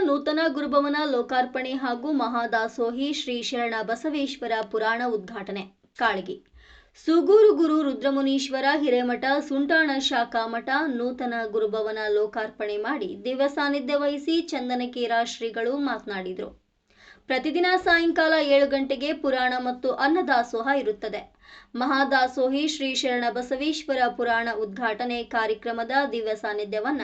ನೂತನ ಗುರುಭವನ ಲೋಕಾರ್ಪಣೆ ಹಾಗೂ ಮಹಾದಾಸೋಹಿ ಶ್ರೀ ಶರಣ ಬಸವೇಶ್ವರ ಪುರಾಣ ಉದ್ಘಾಟನೆ. ಕಾಳಗಿ ಸೂಗೂರು ಗುರು ರುದ್ರಮುನೀಶ್ವರ ಹಿರೇಮಠ ಸುಂಟಾಣ ಶಾಖಾ ಮಠ ನೂತನ ಗುರುಭವನ ಲೋಕಾರ್ಪಣೆ ಮಾಡಿ ದಿವ್ಯ ಸಾನ್ನಿಧ್ಯ ವಹಿಸಿ ಚಂದನಕೇರ ಶ್ರೀಗಳು ಮಾತನಾಡಿದರು. ಪ್ರತಿದಿನ ಸಾಯಂಕಾಲ 7 ಗಂಟೆಗೆ ಪುರಾಣ ಮತ್ತು ಅನ್ನದಾಸೋಹ ಇರುತ್ತದೆ. ಮಹಾದಾಸೋಹಿ ಶ್ರೀ ಶರಣ ಬಸವೇಶ್ವರ ಪುರಾಣ ಉದ್ಘಾಟನೆ ಕಾರ್ಯಕ್ರಮದ ದಿವ್ಯ ಸಾನ್ನಿಧ್ಯವನ್ನ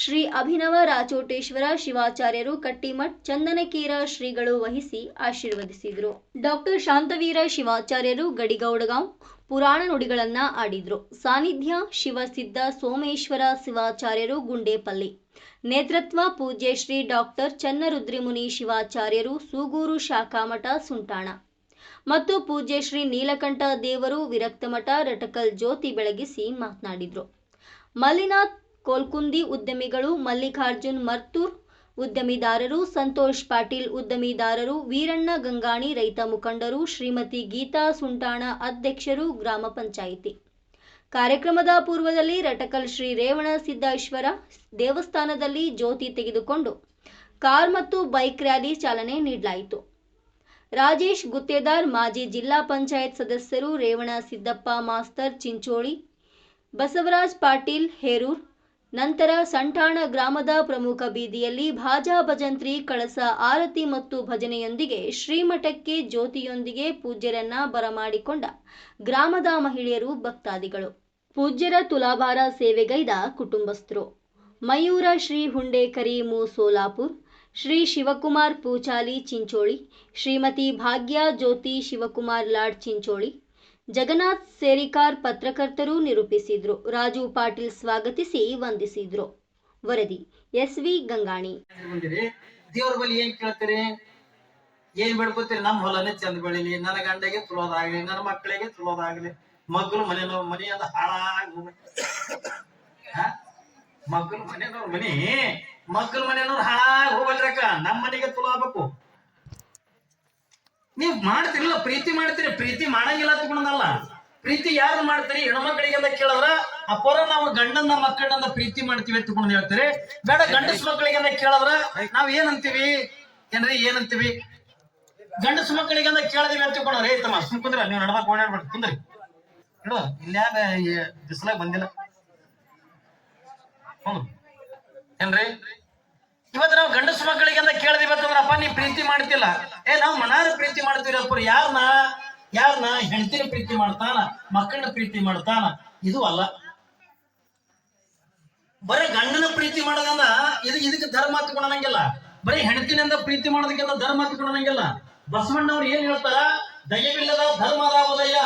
ಶ್ರೀ ಅಭಿನವ ರಾಚೋಟೇಶ್ವರ ಶಿವಾಚಾರ್ಯರು ಕಟ್ಟಿಮಠ್ ಚಂದನಕೇರ ಶ್ರೀಗಳು ವಹಿಸಿ ಆಶೀರ್ವದಿಸಿದರು. ಡಾಕ್ಟರ್ ಶಾಂತವೀರ ಶಿವಾಚಾರ್ಯರು ಗಡಿಗೌಡಗಾಂವ್ ಪುರಾಣ ನುಡಿಗಳನ್ನ ಆಡಿದ್ರು. ಸಾನ್ನಿಧ್ಯ ಶಿವಸಿದ್ಧ ಸೋಮೇಶ್ವರ ಶಿವಾಚಾರ್ಯರು ಗುಂಡೇಪಲ್ಲಿ. ನೇತೃತ್ವ ಪೂಜ್ಯ ಶ್ರೀ ಡಾಕ್ಟರ್ ಚನ್ನರುದ್ರಿಮುನಿ ಶಿವಾಚಾರ್ಯರು ಸೂಗೂರು ಶಾಖಾಮಠ ಸುಂಟಾಣ ಮತ್ತು ಪೂಜ್ಯ ಶ್ರೀ ನೀಲಕಂಠ ದೇವರು ವಿರಕ್ತಮಠ ರಟಕಲ್ ಜ್ಯೋತಿ ಬೆಳಗಿಸಿ ಮಾತನಾಡಿದರು. ಮಲ್ಲಿನಾಥ್ ಕೋಲ್ಕುಂದಿ ಉದ್ಯಮಿಗಳು, ಮಲ್ಲಿಕಾರ್ಜುನ್ ಮರ್ತೂರ್ ಉದ್ಯಮಿದಾರರು, ಸಂತೋಷ್ ಪಾಟೀಲ್ ಉದ್ಯಮಿದಾರರು, ವೀರಣ್ಣ ಗಂಗಾಣಿ ರೈತ ಮುಖಂಡರು, ಶ್ರೀಮತಿ ಗೀತಾ ಸುಂಟಾಣ ಅಧ್ಯಕ್ಷರು, ಗ್ರಾಮ ಪಂಚಾಯಿತಿ. ಕಾರ್ಯಕ್ರಮದ ಪೂರ್ವದಲ್ಲಿ ರಟಕಲ್ ಶ್ರೀ ರೇವಣ ಸಿದ್ದೇಶ್ವರ ದೇವಸ್ಥಾನದಲ್ಲಿ ಜ್ಯೋತಿ ತೆಗೆದುಕೊಂಡು ಕಾರ್ ಮತ್ತು ಬೈಕ್ ರ್ಯಾಲಿ ಚಾಲನೆ ನೀಡಲಾಯಿತು. ರಾಜೇಶ್ ಗುತ್ತೇದಾರ್, ಮಾಜಿ ಜಿಲ್ಲಾ ಪಂಚಾಯತ್ ಸದಸ್ಯರು ರೇವಣ ಸಿದ್ದಪ್ಪ ಮಾಸ್ತರ್ ಚಿಂಚೋಳಿ, ಬಸವರಾಜ್ ಪಾಟೀಲ್ ಹೇರೂರ್. ನಂತರ ಸಂಠಾಣ ಗ್ರಾಮದ ಪ್ರಮುಖ ಬೀದಿಯಲ್ಲಿ ಭಾಜಾ ಭಜಂತ್ರಿ, ಕಳಸ ಆರತಿ ಮತ್ತು ಭಜನೆಯೊಂದಿಗೆ ಶ್ರೀಮಠಕ್ಕೆ ಜ್ಯೋತಿಯೊಂದಿಗೆ ಪೂಜ್ಯರನ್ನ ಬರಮಾಡಿಕೊಂಡ ಗ್ರಾಮದ ಮಹಿಳೆಯರು, ಭಕ್ತಾದಿಗಳು. ಪೂಜ್ಯರ ತುಲಾಭಾರ ಸೇವೆಗೈದ ಕುಟುಂಬಸ್ಥರು ಮಯೂರ ಶ್ರೀ ಹುಂಡೇಕರಿ ಮೂ ಸೋಲಾಪುರ್, ಶ್ರೀ ಶಿವಕುಮಾರ್ ಪೂಚಾಲಿ ಚಿಂಚೋಳಿ, ಶ್ರೀಮತಿ ಭಾಗ್ಯ ಜ್ಯೋತಿ ಶಿವಕುಮಾರ್ ಲಾಡ್ ಚಿಂಚೋಳಿ, ಜಗನ್ನಾಥ್ ಸೇರಿಕಾರ್ ಪತ್ರಕರ್ತರು ನಿರೂಪಿಸಿದ್ರು. ರಾಜು ಪಾಟೀಲ್ ಸ್ವಾಗತಿಸಿ ವಂದಿಸಿದ್ರು. ವರದಿ ಎಸ್.ವಿ. ಗಂಗಾಣಿ. ದೇವ್ರ ಬಳಿ ಏನ್ ಕೇಳ್ತೀರಿ, ಏನ್ ಬೇಡ್ಕೋತೀರಿ? ನಮ್ಮ ಹೊಲನೇ ಚಂದ ಬೆಳಿಲಿ, ನನ್ನ ಗಂಡಗೆ ತುಳೋದಾಗ್ಲಿ, ನನ್ನ ಮಕ್ಕಳಿಗೆ ತುಳೋದಾಗ್ಲಿ, ಮಕ್ಕಳು ಮನೆಯವ್ರ ಮನಿ ಅಂದ ಹಾಳಾಗಿ ಮಕ್ಕಳು ಮನೆಯವ್ರ ಮನಿ ಮಕ್ಕಳು ಮನೆಯವ್ರು ಹಾಳಾಗಿ ಹೋಗಲ್ರಕ್ಕ. ನಮ್ಮ ಮನೆಗೆ ತುಳಾಬೇಕು. ನೀವ್ ಮಾಡ್ತಿರಲ್ಲ, ಪ್ರೀತಿ ಮಾಡ್ತೀರಿ, ಪ್ರೀತಿ ಮಾಡಂಗಿಲ್ಲ ತಗೊಂಡಲ್ಲ. ಪ್ರೀತಿ ಯಾರು ಮಾಡ್ತೀರಿ? ಹೆಣ್ಮಕ್ಳಿಗೆ ಅಂತ ಕೇಳಿದ್ರ ಅಪ್ಪರ ನಾವು ಗಂಡನ ಮಕ್ಕಳನ್ನ ಪ್ರೀತಿ ಮಾಡ್ತೀವಿ ಅಂತ ತಗೊಂಡು ಹೇಳ್ತೀರಿ. ಬೇಡ ಗಂಡಸ ಮಕ್ಕಳಿಗೆ ಅಂತ ಕೇಳಿದ್ರ ನಾವ್ ಏನಂತೀವಿ ಏನ್ರಿ? ಏನಂತೀವಿ? ಗಂಡಸ ಮಕ್ಕಳಿಗೆ ಅಂತ ಕೇಳಿದಿವಿ ಅಂತ ತಿಳ್ಕೊಂಡ್ರೆ ತಮ್ಮ ಸುಮ್ ಕುಂದ್ರ, ನೀವು ನಡ್ಬಾಕ್ ಓಡಾಡ್ಬಿಟ್ಟು ಕುಂದ್ರಿ. ಹೇಳು, ಇಲ್ಯಾಗ ಬಿಸಿಲಾಗ ಬಂದಿಲ್ಲ ಏನ್ರಿ? ಇವತ್ತು ನಾವು ಗಂಡಸ ಮಕ್ಕಳಿಗೆ ಅಂತ ಕೇಳಿದಿವಿ ಅಂತಂದ್ರಪ್ಪ ನೀ ಪ್ರೀತಿ ಮಾಡ್ತಿಲ್ಲ. ನಾವು ಮನಾರ ಪ್ರೀತಿ ಮಾಡ್ತೀವಿ ಅಪ್ಪ. ಯಾರನ್ನ ಹೆಂಡತಿನ ಪ್ರೀತಿ ಮಾಡ್ತಾನ, ಮಕ್ಕಳನ್ನ ಪ್ರೀತಿ ಮಾಡ್ತಾನ, ಇದು ಅಲ್ಲ. ಬರೀ ಗಂಡನ ಪ್ರೀತಿ ಮಾಡೋದಂದ ಇದಕ್ಕೆ ಧರ್ಮ ಹತ್ಕೊಳಂಗಿಲ್ಲ. ಬರೀ ಹೆಂಡತಿನಿಂದ ಪ್ರೀತಿ ಮಾಡೋದಕ್ಕೆಲ್ಲ ಧರ್ಮ ಹತ್ಕೊಳಂಗಿಲ್ಲ. ಬಸವಣ್ಣವ್ರು ಏನ್ ಹೇಳ್ತಾರ? ದಯವಿಲ್ಲದ ಧರ್ಮದ ಉದಯ,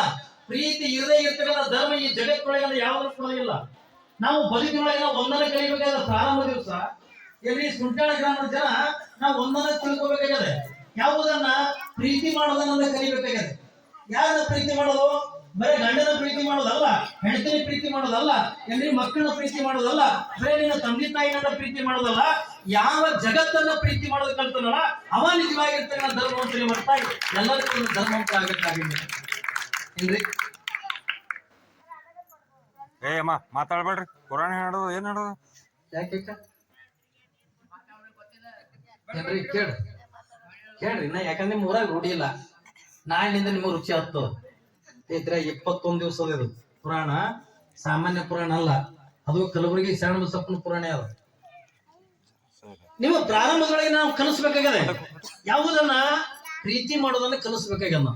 ಪ್ರೀತಿ ಇರದೇ ಇರ್ತಕ್ಕಂಥ ಧರ್ಮ ಈ ಜಗತ್ತೊಳಗೆ ಯಾವ್ದು ಕೊಡೋದಿಲ್ಲ. ನಾವು ಬದುಕಿನೊಳಗೆ ಒಂದನ ಕಲಿಬೇಕಾದ ಪ್ರಾರಂಭ ದಿವಸ ಎಲ್ಲಿ ಸುಂಟಾಳ ಗ್ರಾಮದ ಜನ ನಾವು ಒಂದನ್ನ ತಿಳ್ಕೋಬೇಕಾಗಿದೆ. ಯಾವುದನ್ನ? ಪ್ರೀತಿ ಮಾಡೋದನ್ನ ಕಲಿಬೇಕಾಗಿದೆ. ಯಾರನ್ನ ಪ್ರೀತಿ ಮಾಡೋದು? ಬರೀ ಗಂಡನ ಪ್ರೀತಿ ಮಾಡೋದಲ್ಲ, ಹೆಂಡತಿನ ಪ್ರೀತಿ ಮಾಡೋದಲ್ಲ, ಎಲ್ಲಿ ಮಕ್ಕಳನ್ನ ಪ್ರೀತಿ ಮಾಡೋದಲ್ಲ, ಬರೀ ನಿನ್ನ ತಂದೆ ತಾಯಿನ ಪ್ರೀತಿ ಮಾಡೋದಲ್ಲ. ಯಾವ ಜಗತ್ತನ್ನ ಪ್ರೀತಿ ಮಾಡೋದು ಕಲ್ತಾನಲ್ಲ ಅವ ನಿಜವಾಗಿರ್ತಕ್ಕ ಧರ್ಮವಂತನೇ ಹೊರತಾಗಿ ಎಲ್ಲರಿಗೂ ಧರ್ಮವಂತ ಆಗಬೇಕಾಗಿದೆ. ಏನ್ರಿ? ಅಮ್ಮ ಮಾತಾಡ್ಬೇಡ್ರಿ. ಪುರಾಣ ಹಾಡೋದು ಏನ್ ಹಾಡೋದು? ಯಾಕೆ ಏನ್ರಿ? ಕೇಳ್ರಿ ನಾ, ಯಾಕಂದ್ರೆ ನಿಮ್ ಊರಾಗ ರೂಢಿ ಇಲ್ಲ. ನಾಳಿನಿಂದ ನಿಮ್ಮ ರುಚಿ ಹತ್ತು ಐತ್ರ. 21 ದಿವಸದ ಇದು ಪುರಾಣ, ಸಾಮಾನ್ಯ ಪುರಾಣ ಅಲ್ಲ. ಅದು ಕಲಬುರಗಿ ಶರಣ ಬಸಪ್ಪನ ಪುರಾಣ. ಅದು ನೀವು ಪ್ರಾರಂಭದೊಳಗೆ ನಾವು ಕಲಿಸ್ಬೇಕಾಗಿದೆ. ಯಾವುದನ್ನ? ಪ್ರೀತಿ ಮಾಡೋದನ್ನ ಕಲಿಸ್ಬೇಕಾಗ್ಯದ.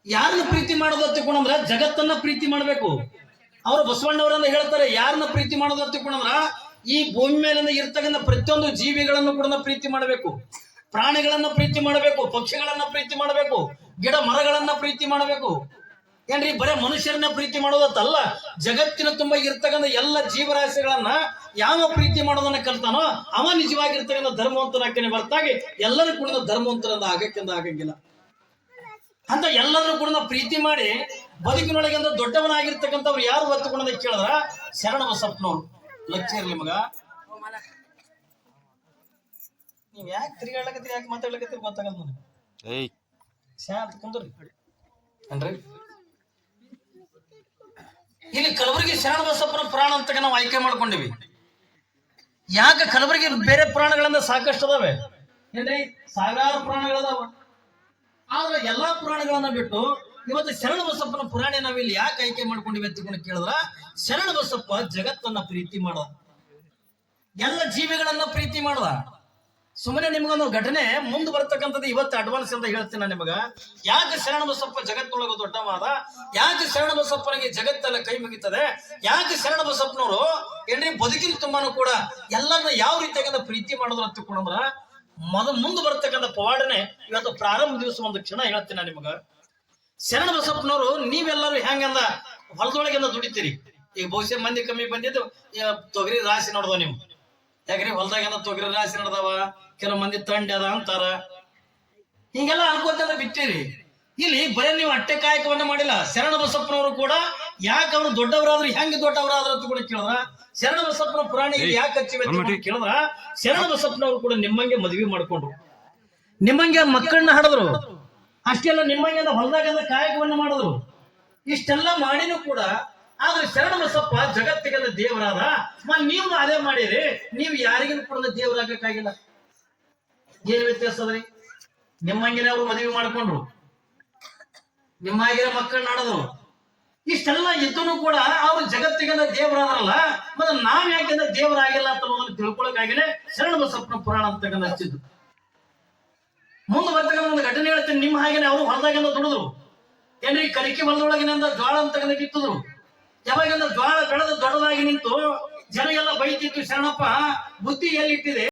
ಯಾರನ್ನ ಪ್ರೀತಿ ಮಾಡೋದು ತಿಳ್ಕೊಂಡ್ರ ಜಗತ್ತನ್ನ ಪ್ರೀತಿ ಮಾಡ್ಬೇಕು. ಅವರು ಬಸವಣ್ಣವರನ್ನ ಹೇಳ್ತಾರೆ, ಯಾರನ್ನ ಪ್ರೀತಿ ಮಾಡೋದು ತಿಳ್ಕೊಂಡ್ರ ಈ ಭೂಮಿ ಮೇಲಿಂದ ಇರ್ತಕ್ಕಂಥ ಪ್ರತಿಯೊಂದು ಜೀವಿಗಳನ್ನು ಕೂಡ ಪ್ರೀತಿ ಮಾಡಬೇಕು. ಪ್ರಾಣಿಗಳನ್ನ ಪ್ರೀತಿ ಮಾಡಬೇಕು, ಪಕ್ಷಿಗಳನ್ನ ಪ್ರೀತಿ ಮಾಡಬೇಕು, ಗಿಡ ಮರಗಳನ್ನ ಪ್ರೀತಿ ಮಾಡಬೇಕು. ಏನ್ರಿ? ಬರೇ ಮನುಷ್ಯರನ್ನ ಪ್ರೀತಿ ಮಾಡೋದಲ್ಲ, ಜಗತ್ತಿನ ತುಂಬ ಇರ್ತಕ್ಕಂಥ ಎಲ್ಲ ಜೀವರಾಶಿಗಳನ್ನ ಯಾವ ಪ್ರೀತಿ ಮಾಡೋದನ್ನ ಕಲ್ತಾನೋ ಅವ ನಿಜವಾಗಿರ್ತಕ್ಕಂಥ ಧರ್ಮವಂತನಾಗ್ತಾನೆ ಹೊರತಾಗಿ ಎಲ್ಲರೂ ಕೂಡ ಧರ್ಮವಂತರಂದ ಆಗಂಗಿಲ್ಲ. ಅಂತ ಎಲ್ಲರೂ ಕೂಡ ಪ್ರೀತಿ ಮಾಡಿ ಬದುಕಿನೊಳಗೆ ದೊಡ್ಡವನಾಗಿರ್ತಕ್ಕಂಥವ್ರು ಯಾರು ಹೊತ್ತುಕೊಂಡ ಕೇಳಿದ್ರ ಶರಣ ಬಸಪ್ಪನವ್ರು. ಲಕ್ಷ್ಯ ಇರ್ಲಿ ಮಗ, ನೀವ್ ಯಾಕೆ ತಿರುಗಾಡ್ಲಕತ್ತೀರಿ, ಯಾಕೆ ಮಾತಾಡ್ಲಕತ್ತೀರಿ ಗೊತ್ತಾಗಲ್ಲ ನನಗೆ. ಶಾಂತ ಕುಂದ್ರಿ. ಅನ್ರಿ ಇಲ್ಲಿ ಕಲಬುರಗಿ ಶರಣ ಬಸಪ್ಪನ ಪುರಾಣ ಅಂತ ನಾವು ಆಯ್ಕೆ ಮಾಡ್ಕೊಂಡಿವಿ. ಯಾಕೆ ಕಲಬುರಗಿ ಬೇರೆ ಪುರಾಣಗಳಿಂದ ಸಾಕಷ್ಟು ಅದಾವೆ ಏನ್ರಿ, ಸಾವಿರಾರು ಪುರಾಣಗಳದಾವ. ಆದ್ರೆ ಎಲ್ಲಾ ಪುರಾಣಗಳನ್ನ ಬಿಟ್ಟು ಇವತ್ತು ಶರಣ ಬಸಪ್ಪನ ಪುರಾಣ ನಾವಿಲ್ಲಿ ಯಾಕೆ ಆಯ್ಕೆ ಮಾಡ್ಕೊಂಡಿವಿ ಅಂತ ಕೇಳಿದ್ರ, ಶರಣ ಬಸಪ್ಪ ಜಗತ್ತನ್ನ ಪ್ರೀತಿ ಮಾಡ, ಎಲ್ಲ ಜೀವಿಗಳನ್ನ ಪ್ರೀತಿ ಮಾಡದ. ಸುಮ್ಮನೆ ನಿಮ್ಗೊಂದು ಘಟನೆ ಮುಂದೆ ಬರ್ತಕ್ಕಂಥದ್ದು ಇವತ್ತು ಅಡ್ವಾನ್ಸ್ ಅಂತ ಹೇಳ್ತೀನಿ ನಾನು ನಿಮಗ. ಯಾಕೆ ಶರಣ ಬಸಪ್ಪ ಜಗತ್ತೊಳಗ ದೊಡ್ಡವಾದ, ಯಾಕೆ ಶರಣ ಬಸಪ್ಪನಿಗೆ ಜಗತ್ತೆಲ್ಲ ಕೈ ಮುಗಿತದೆ, ಯಾಕೆ ಶರಣ ಬಸಪ್ಪನವರು ಏನ್ರಿ ಬದುಕಿನ ತುಂಬಾನು ಕೂಡ ಎಲ್ಲರನ್ನ ಯಾವ ರೀತಿಯಾಗಿ ಪ್ರೀತಿ ಮಾಡೋದ್ರ ಅಂತ ತಿಳ್ಕೊಂಡ್ರ, ಮುಂದೆ ಬರ್ತಕ್ಕಂಥ ಪವಾಡನೆ ಇವತ್ತು ಪ್ರಾರಂಭ ದಿವಸ ಒಂದು ಕ್ಷಣ ಹೇಳ್ತೀನಿ ನಾನು ನಿಮಗ. ಶರಣ ಬಸಪ್ಪನವರು ನೀವೆಲ್ಲರೂ ಹೆಂಗಂದ ಹೊಲದೊಳಗೆಲ್ಲ ದುಡಿತೀರಿ. ಈಗ ಬಹುಶಃ ಮಂದಿ ಕಮ್ಮಿ ಬಂದಿದ್ದು ತೊಗರಿ ರಾಶಿ ನೋಡ್ದವ ನೀವು. ಯಾಕ್ರಿ ಹೊಲದಾಗೆಲ್ಲ ತೊಗರಿ ರಾಶಿ ನಡ್ದಾವ, ಕೆಲವು ಮಂದಿ ತಂಡ ಅದ ಅಂತಾರ, ಹಿಂಗೆಲ್ಲ ಅನ್ಕೋತ ಬಿಟ್ಟಿರಿ. ಇಲ್ಲಿ ಬರೀ ನೀವು ಅಟ್ಟೆ ಕಾಯಕವನ್ನ ಮಾಡಿಲ್ಲ. ಶರಣ ಬಸಪ್ಪನವರು ಕೂಡ ಯಾಕೆ ಅವರು ದೊಡ್ಡವರಾದ್ರು, ಹೆಂಗ್ ದೊಡ್ಡವರಾದ್ರು ಅಂತ ಕೂಡ ಕೇಳಿದ್ರ, ಶರಣ ಬಸಪ್ಪನ ಪುರಾಣ ಯಾಕೆ ಹಚ್ಚಿವೆ ಅಂತ ಕೇಳಿದ್ರ, ಶರಣ ಬಸಪ್ಪನವರು ಕೂಡ ನಿಮ್ಮಂಗೆ ಮದುವೆ ಮಾಡ್ಕೊಂಡ್ರು, ನಿಮ್ಮಂಗೆ ಮಕ್ಕಳನ್ನ ಹಡದ್ರು, ಅಷ್ಟೆಲ್ಲ ನಿಮ್ಮಂಗೆ ಹೊಲದಾಗೆಲ್ಲ ಕಾಯಕವನ್ನ ಮಾಡಿದ್ರು. ಇಷ್ಟೆಲ್ಲ ಮಾಡಿನೂ ಕೂಡ ಆದ್ರೆ ಶರಣ ಬಸಪ್ಪ ಜಗತ್ತಿಗೆ ದೇವರಾದ. ನೀವು ಅದೇ ಮಾಡಿರಿ, ನೀವು ಯಾರಿಗೂ ಕೂಡ ದೇವರಾಗಕ್ಕಾಗಿಲ್ಲ. ಏನ್ ವ್ಯತ್ಯಾಸ ಅದ್ರಿ? ನಿಮ್ಮಂಗಿನ ಅವ್ರು ಮದುವೆ ಮಾಡ್ಕೊಂಡ್ರು, ನಿಮ್ಮಾಗಿನ ಮಕ್ಕಳನ್ನ ಆಡದ್ರು, ಇಷ್ಟೆಲ್ಲ ಇದ್ದನು ಕೂಡ ಅವ್ರು ಜಗತ್ತಿಗೆ ದೇವರಾದ್ರಲ್ಲ. ಮತ್ತೆ ನಾವ್ ಯಾಕೆಂದ್ರೆ ದೇವರಾಗಿಲ್ಲ ಅಂತ ತಿಳ್ಕೊಳಕ್ಕಾಗಿನೇ ಶರಣ ಬಸಪ್ಪನ ಪುರಾಣ ಅಂತ ಹಚ್ಚಿದ್ದು. ಮುಂದೆ ಬರ್ತಕ್ಕಂಥ ಒಂದು ಘಟನೆ ಹೇಳ್ತೀನಿ. ನಿಮ್ಮ ಹಾಗೇನೆ ಅವರು ಹೊಲದಾಗಿಂದ ದುಡಿದ್ರು ಏನ್ರಿ, ಕರಿಕೆ ಹೊಲದೊಳಗಿನಿಂದ ಜ್ವಾಳ ಅಂತ ಕಿತ್ತಿದ್ರು. ಯಾವಾಗಿಂದ ಜ್ವಾಳ ಬೆಳೆದ ದೊಡ್ಡದಾಗಿ ನಿಂತು ಜನ ಎಲ್ಲ ಬೈತಿತ್ತು, ಶರಣಪ್ಪ ಬುದ್ಧಿ ಎಲ್ಲಿಟ್ಟಿದೆ,